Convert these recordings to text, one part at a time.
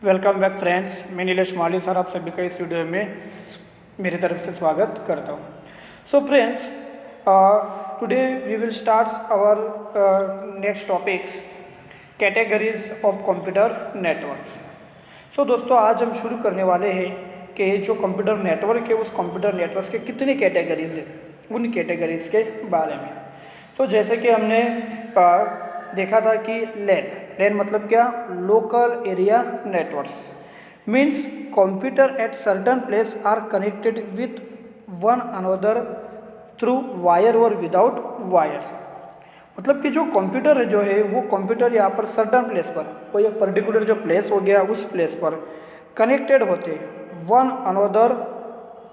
Welcome back friends, मैं नीलेश माली sir आप सभी का इस वीडियो में मेरी तरफ से स्वागत करता हूँ। So friends, today we will start our next topics categories of computer networks. So दोस्तों, आज हम शुरू करने वाले हैं कि जो कंप्यूटर नेटवर्क है उस कंप्यूटर नेटवर्क के कितने कैटेगरीज हैं, उन कैटेगरीज के बारे में। तो जैसे कि हमने देखा था कि लैन मतलब क्या, local area networks means computer at certain place are connected with one another through wire और विदाउट वायर्स। मतलब कि जो कंप्यूटर जो है वो कंप्यूटर यहाँ पर सर्टन प्लेस पर, कोई एक पर्टिकुलर जो प्लेस हो गया उस प्लेस पर कनेक्टेड होते वन अनदर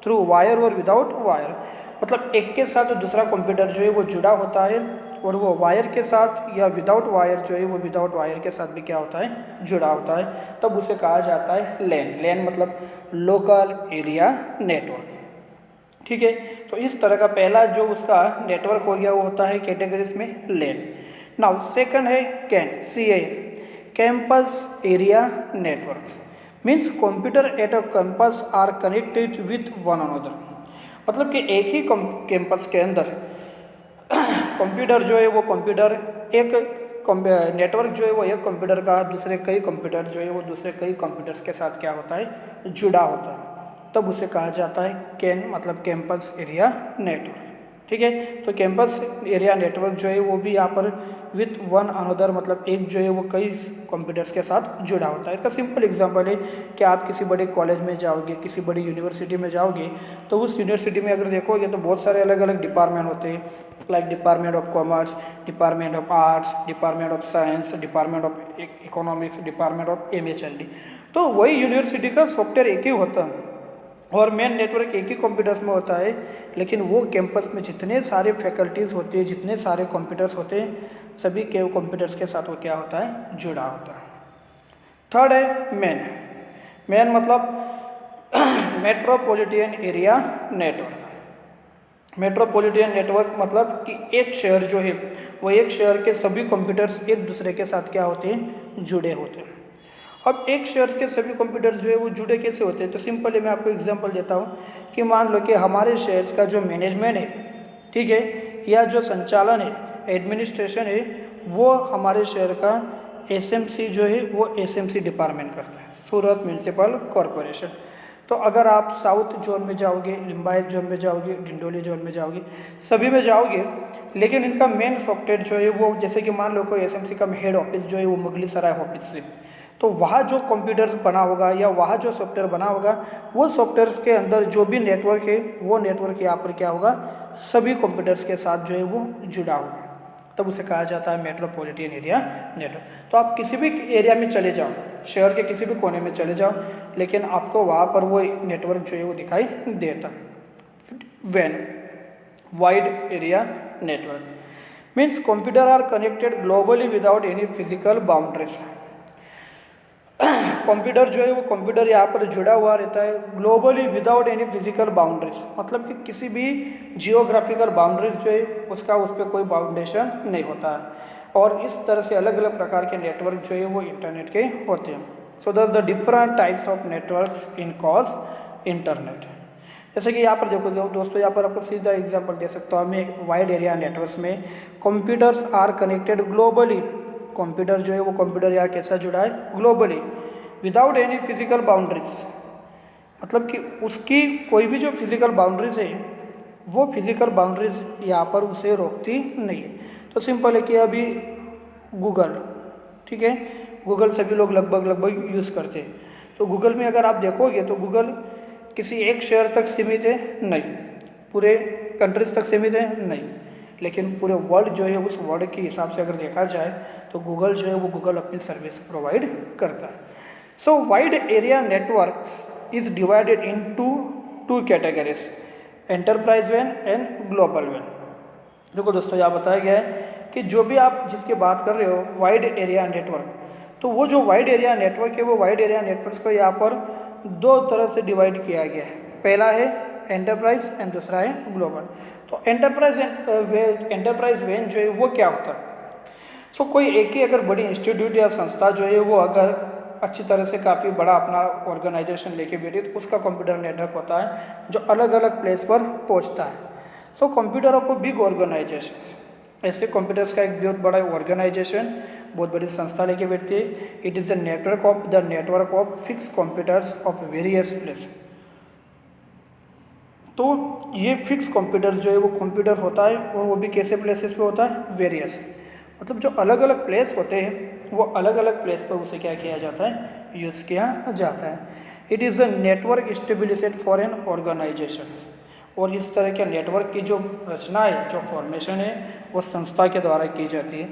थ्रू वायर और विदाउट वायर। मतलब एक के साथ दूसरा कंप्यूटर जो है वो जुड़ा होता है और वो वायर के साथ या विदाउट वायर जो है वो विदाउट वायर के साथ भी क्या होता है, जुड़ा होता है। तब उसे कहा जाता है लैन मतलब लोकल एरिया नेटवर्क। ठीक है, तो इस तरह का पहला जो उसका नेटवर्क हो गया वो होता है कैटेगरीज में लैन। नाउ सेकंड है CA campus area network means computer at a campus are connected with one another. मतलब कि एक ही कैंपस के अंदर कंप्यूटर जो है वो कंप्यूटर एक नेटवर्क जो है वो एक कंप्यूटर का दूसरे कई कंप्यूटर जो है वो दूसरे कई कंप्यूटर्स के साथ क्या होता है, जुड़ा होता है। तब उसे कहा जाता है मतलब कैंपस एरिया नेटवर्क। ठीक है, तो कैंपस एरिया नेटवर्क जो है वो भी यहाँ पर विथ वन अनदर मतलब एक जो है वो कई कंप्यूटर्स के साथ जुड़ा होता है। इसका सिंपल एग्जांपल है कि आप किसी बड़े कॉलेज में जाओगे, किसी बड़ी यूनिवर्सिटी में जाओगे, तो उस यूनिवर्सिटी में अगर देखोगे तो बहुत सारे अलग अलग डिपार्टमेंट होते हैं, like department of commerce, department of arts, department of science, department of economics, department of MHLD। तो वही यूनिवर्सिटी का सॉफ्टवेयर एक ही होता है और मेन नेटवर्क एक ही कंप्यूटर्स में होता है, लेकिन वो कैंपस में जितने सारे फैकल्टीज़ होते हैं, जितने सारे कंप्यूटर्स होते हैं, सभी के कंप्यूटर्स के साथ वो क्या होता है, जुड़ा होता है। थर्ड है मेन मतलब metropolitan area network. Metropolitan network मतलब कि एक शहर जो है वो एक शहर के सभी कंप्यूटर्स एक दूसरे के साथ क्या होते हैं, जुड़े होते हैं। अब एक शहर के सभी कंप्यूटर जो है वो जुड़े कैसे होते हैं, तो सिंपली मैं आपको एग्जांपल देता हूँ कि मान लो कि हमारे शहर का जो मैनेजमेंट है, ठीक है, या जो संचालन है, एडमिनिस्ट्रेशन है, वो हमारे शहर का SMC जो है वो SMC डिपार्टमेंट करता है, सूरत म्यूनसिपल कॉरपोरेशन। तो अगर आप साउथ जोन में जाओगे, लिम्बायत जोन में जाओगे, डिंडोली जोन में जाओगे, सभी में जाओगे, लेकिन इनका मेन सॉफ्टवेयर जो है वो, जैसे कि मान लो कोई SMC का हेड ऑफिस जो है वो मुगली सराय ऑफिस से, तो वहाँ जो कंप्यूटर बना होगा या वहाँ जो सॉफ्टवेयर बना होगा, वो सॉफ्टवेयर के अंदर जो भी नेटवर्क है वो नेटवर्क यहाँ पर क्या होगा, सभी कंप्यूटर्स के साथ जो है वो जुड़ा होगा। तब उसे कहा जाता है मेट्रोपॉलिटन एरिया नेटवर्क। तो आप किसी भी एरिया में चले जाओ, शहर के किसी भी कोने में चले जाओ, लेकिन आपको वहाँ पर वो नेटवर्क जो है वो दिखाई देता। वैन wide area network means computer are connected globally without any physical boundaries. Computer जो है वो कंप्यूटर यहाँ पर जुड़ा हुआ रहता है globally without any physical boundaries. मतलब कि किसी भी जियोग्राफिकल बाउंड्रीज जो है उसका उस पर कोई बाउंडेशन नहीं होता है। और इस तरह से अलग अलग प्रकार के नेटवर्क जो है वो इंटरनेट के होते हैं। सो दस the different types of networks in cause internet. जैसे कि यहाँ पर देखो दोस्तों, यहाँ पर आपको सीधा एग्जाम्पल दे सकता हूँ मैं। वाइड एरिया नेटवर्क्स में computers are connected globally. Computer जो है वो कंप्यूटर यहाँ कैसा जुड़ा है, globally, without any physical boundaries. मतलब कि उसकी कोई भी जो फिजिकल बाउंड्रीज है वो फिजिकल बाउंड्रीज यहाँ पर उसे रोकती नहीं है। तो सिंपल है कि अभी गूगल, ठीक है, गूगल सभी लोग लगभग यूज़ करते हैं। तो गूगल में अगर आप देखोगे तो गूगल किसी एक शहर तक सीमित है नहीं, पूरे कंट्रीज तक सीमित है नहीं, लेकिन पूरे वर्ल्ड जो है उस वर्ल्ड के हिसाब से अगर देखा जाए तो गूगल जो है वो गूगल अपनी सर्विस प्रोवाइड करता है। सो wide area network is divided in two categories, enterprise van and global van. देखो दोस्तों, यहाँ बताया गया है कि जो भी आप जिसकी बात कर रहे हो वाइड एरिया नेटवर्क, तो वो जो वाइड एरिया नेटवर्क है वो वाइड एरिया नेटवर्क को यहाँ पर दो तरह से डिवाइड किया गया है। पहला है एंटरप्राइज एंड दूसरा है ग्लोबल। तो एंटरप्राइज वैन जो है वो क्या होता है, सो कोई एक ही अगर बड़ी इंस्टीट्यूट या संस्था जो है वो अगर अच्छी तरह से काफ़ी बड़ा अपना ऑर्गेनाइजेशन लेके बैठी तो उसका कंप्यूटर नेटवर्क होता है जो अलग अलग प्लेस पर पहुंचता है। So computer of a big organisation, ऐसे कंप्यूटर्स का एक बहुत बड़ा ऑर्गेनाइजेशन, बहुत बड़ी संस्था लेके बैठती है। It is the network of fix computers of various place. तो ये फिक्स कंप्यूटर जो है वो कंप्यूटर होता है और वो भी कैसे प्लेसेस पे होता है, वेरियस, मतलब जो अलग अलग प्लेस होते हैं वो अलग अलग प्लेस पर उसे क्या किया जाता है, यूज़ किया जाता है। It is a network established for an organisation, और इस तरह के नेटवर्क की जो रचना है, जो फॉर्मेशन है, वो संस्था के द्वारा की जाती है।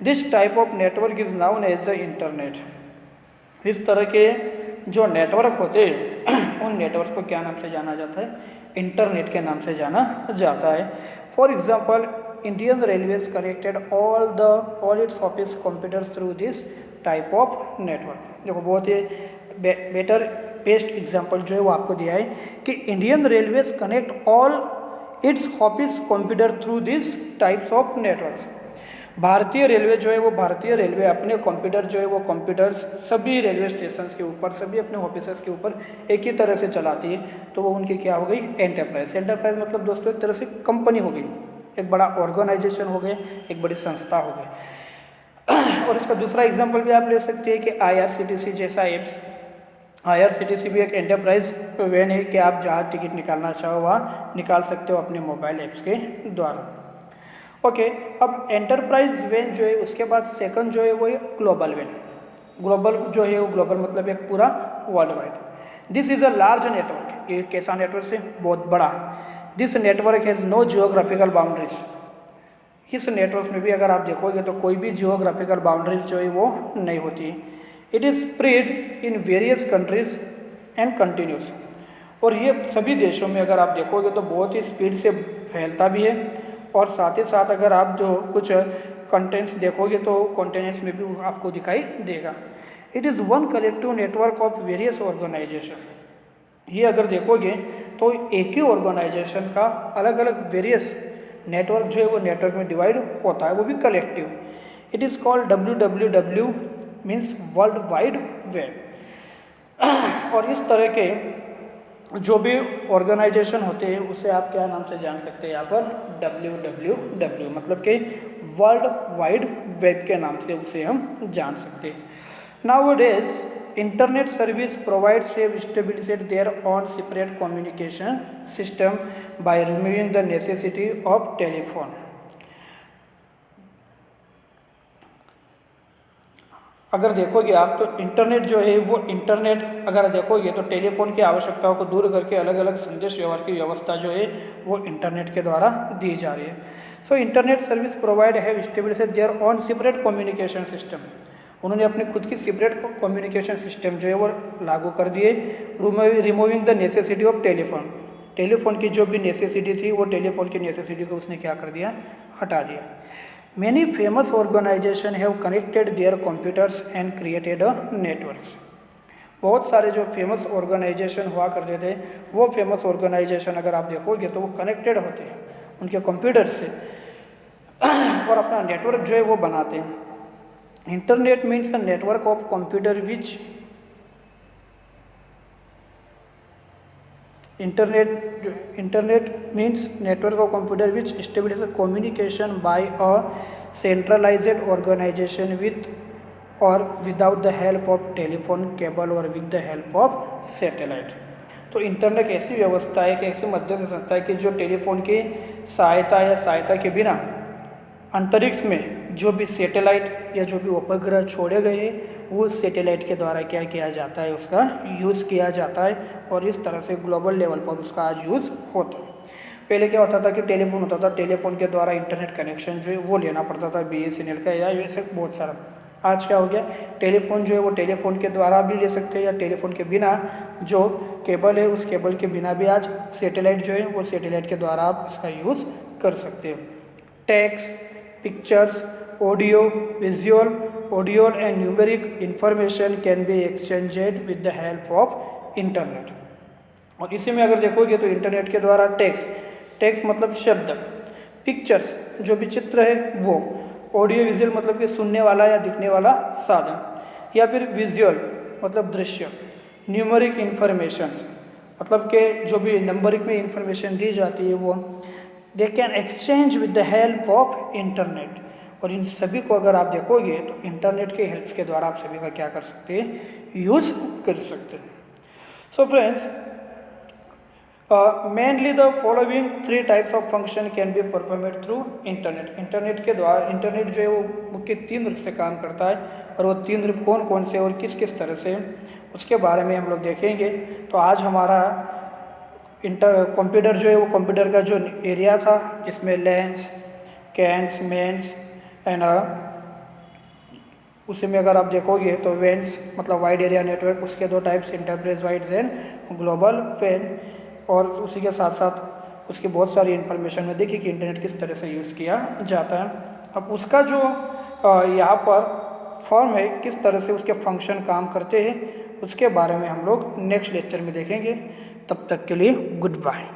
This type of network is known as the internet. इस तरह के जो नेटवर्क होते हैं उन नेटवर्क को क्या नाम से जाना जाता है, इंटरनेट के नाम से जाना जाता है। For example Indian railways connected all it's office computers through this type of network. देखो बहुत ही बेस्ट एग्जाम्पल जो है वो आपको दिया है कि Indian railways connect all it's office computer through this types of networks. भारतीय रेलवे जो है वो अपने कंप्यूटर जो है वो कंप्यूटर्स सभी रेलवे स्टेशन के ऊपर, सभी अपने ऑफिसर्स के ऊपर एक ही तरह से चलाती है। तो वो उनकी क्या हो गई, एंटरप्राइज मतलब दोस्तों एक तरह से कंपनी हो गई, एक बड़ा ऑर्गेनाइजेशन हो गए, एक बड़ी संस्था हो गई। और इसका दूसरा एग्जाम्पल भी आप ले सकते हैं कि IRCTC जैसा एप्स, IRCTC भी एक एंटरप्राइज वैन है कि आप जहाँ टिकट निकालना चाहो वहाँ निकाल सकते हो अपने मोबाइल ऐप्स के द्वारा। ओके, अब एंटरप्राइज वैन जो है उसके बाद सेकंड जो है वो है ग्लोबल वैन। ग्लोबल जो है वो ग्लोबल मतलब एक पूरा world wide. This is a large network, ये कैसा नेटवर्क है, बहुत बड़ा। This network has no geographical boundaries. इस नेटवर्क में भी अगर आप देखोगे तो कोई भी जियोग्राफिकल बाउंड्रीज जो है वो नहीं होती। It is spread in various countries and continuous, और ये सभी देशों में अगर आप देखोगे तो बहुत ही स्पीड से फैलता भी है। और साथ ही साथ अगर आप जो कुछ कंटेंट्स देखोगे तो कंटेंट्स में भी आपको दिखाई देगा। It is one collective network of various organisation. ये अगर देखोगे तो एक ही ऑर्गेनाइजेशन का अलग अलग वेरियस नेटवर्क जो है वो नेटवर्क में डिवाइड होता है, वो भी collective. It is called WWW means world wide web. और इस तरह के जो भी ऑर्गेनाइजेशन होते हैं उसे आप क्या नाम से जान सकते हैं, यहाँ पर WWW मतलब कि वर्ल्ड वाइड वेब के नाम से उसे हम जान सकते हैं। Nowadays internet service provides have established their own separate communication system by removing the necessity of telephone. अगर देखोगे आप तो इंटरनेट जो है वो इंटरनेट अगर देखोगे तो टेलीफोन की आवश्यकताओं को दूर करके अलग अलग संदेश व्यवहार की व्यवस्था जो है वो इंटरनेट के द्वारा दी जा रही है। So internet service provide have established their own separate communication system. उन्होंने अपनी खुद की सेपरेट कम्युनिकेशन सिस्टम जो है वो लागू कर दिए। Removing the necessity of telephone, telephone की जो भी नेसेसिटी थी वो टेलीफोन की नेसेसिटी को उसने क्या कर दिया, हटा दिया। Many famous organizations have connected their computers and created a networks। बहुत सारे जो फेमस ऑर्गेनाइजेशन हुआ करते थे वो फेमस ऑर्गेनाइजेशन अगर आप देखोगे तो वो कनेक्टेड होते हैं उनके कंप्यूटर से और अपना नेटवर्क जो है वो बनाते हैं। Internet means a network of computer which Internet means network of computer which establishes communication by a centralized organization with or without the help of telephone cable or with the help of satellite। तो internet एक ऐसी व्यवस्था है कि ऐसी मध्यस्थ संस्था है कि जो टेलीफोन की सहायता के बिना अंतरिक्ष में जो भी सैटेलाइट या जो भी उपग्रह छोड़े गए हैं वो सैटेलाइट के द्वारा क्या किया जाता है, उसका यूज़ किया जाता है और इस तरह से ग्लोबल लेवल पर उसका आज यूज़ होता है। पहले क्या होता था कि टेलीफोन होता था, टेलीफोन के द्वारा इंटरनेट कनेक्शन जो है वो लेना पड़ता था BSNL का या वैसे बहुत सारा। आज क्या हो गया, टेलीफोन जो है वो टेलीफोन के द्वारा भी ले सकते हैं या टेलीफोन के बिना जो केबल है उस केबल के बिना भी आज सैटेलाइट जो है वो सैटेलाइट के द्वारा आप इसका यूज़ कर सकते हो। Text, pictures, audio, visual, audio and numeric information can be exchanged with the help of internet. और इसी में अगर देखोगे तो इंटरनेट के द्वारा टेक्स्ट मतलब शब्द, पिक्चर्स जो भी चित्र है वो, ऑडियो विजुअल मतलब कि सुनने वाला या दिखने वाला साधन, या फिर विजुअल मतलब दृश्य, न्यूमरिक इंफॉर्मेशन मतलब कि जो भी नंबरिक में इंफॉर्मेशन दी जाती है वो they can exchange with the help of internet. और इन सभी को अगर आप देखोगे तो इंटरनेट के हेल्प के द्वारा आप सभी का क्या कर सकते हैं, यूज़ कर सकते हैं। So friends, mainly the following 3 types of function can be performed through internet. Internet के द्वारा, इंटरनेट जो है वो मुख्य 3 रूप से काम करता है, और वो 3 रूप कौन कौन से और किस किस तरह से, उसके बारे में हम लोग देखेंगे। तो आज हमारा कंप्यूटर जो है वो कंप्यूटर का जो एरिया था जिसमें लेंस, कैन्स, मेंस एंड उसी में अगर आप देखोगे तो वेंस मतलब वाइड एरिया नेटवर्क, उसके 2 types, enterprise wide and global वैन। और उसी के साथ साथ उसकी बहुत सारी इन्फॉर्मेशन में देखिए कि इंटरनेट किस तरह से यूज़ किया जाता है। अब उसका जो यहाँ पर फॉर्म है, किस तरह से उसके फंक्शन काम करते हैं, उसके बारे में हम लोग नेक्स्ट लेक्चर में देखेंगे। तब तक के लिए गुड बाय।